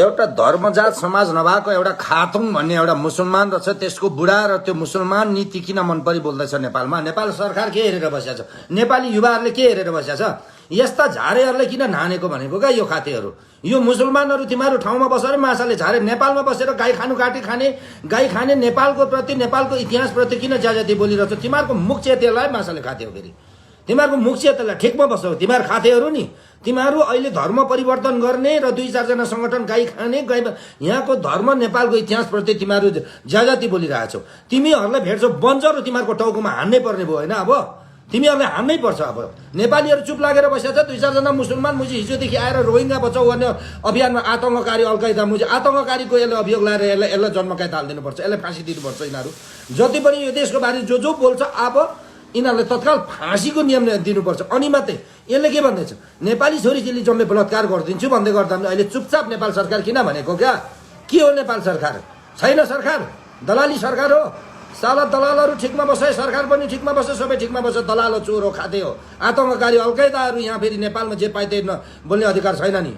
एउटा धर्मजात समाज नभएको एउटा खातुङ भन्ने एउटा मुसलमान रहेछ, त्यसको बुढा र त्यो मुसलमान नीति किन मन परि बोल्दैछ नेपालमा? नेपाल सरकार के हेरेर बसेको छ? नेपाली युवाहरूले के हेरेर बसेको छ? यस्ता झारेहरूले किन नानेको भनेको क्या यो खातेहरू? यो मुसलमानहरू तिमीहरू ठाउँमा बसेर माछाले झारे, नेपालमा बसेर गाई खानु काटी खाने, गाई खाने, नेपालको प्रति, नेपालको इतिहास प्रति किन ज्याजती बोलिरहेछ? तिमीहरूको मुख चेतेलाई माछाले खाथ्यौ फेरि, तिमीहरूको मुख चेतेलाई ठिकमा बस्छौ तिमीहरू खाथेहरू नि। तिमीहरू अहिले धर्म परिवर्तन गर्ने र 2-4 जना संगठन गाई खाने, गाई यहाँको धर्म नेपालको इतिहास प्रति तिमीहरू ज्याजती बोलिरहेछौ। तिमीहरूलाई भेट्छौ बन्जर तिमीहरूको टाउकोमा हान्नै पर्ने भयो होइन? अब तिमीहरूलाई हान्नै पर्छ। अब नेपालीहरू चुप लागेर बसेको छ। 2-4 जना मुसलमान मुझे हिजोदेखि आएर रोहिङ्गा बचाउ गर्ने अभियानमा आतङ्ककारी अलकायदा मुझे आतङ्ककारीको यसले अभियोग लगाएर यसलाई जन्मकैद हालिदिनुपर्छ, यसलाई फाँसी दिनुपर्छ। यिनीहरू जति पनि यो देशको बारे जो बोल्छ अब यिनीहरूलाई तत्काल फाँसीको नियम दिनुपर्छ। अनि मात्रै यसले के भन्दैछ? नेपाली छोरीचेली जम्मै बलात्कार गरिदिन्छु भन्दै गर्दा अहिले चुपचाप नेपाल सरकार किन भनेको क्या? के हो नेपाल सरकार? छैन सरकार, दलाली सरकार हो। साला दलालहरू ठिकमा बसे, सरकार पनि ठिकमा बसे, सबै ठिकमा बसे। दलाल हो, चोर हो, खाते हो, आतङ्ककारी अलकायदाहरू यहाँ फेरि नेपालमा जे पाइँदै बोल्ने अधिकार छैन नि।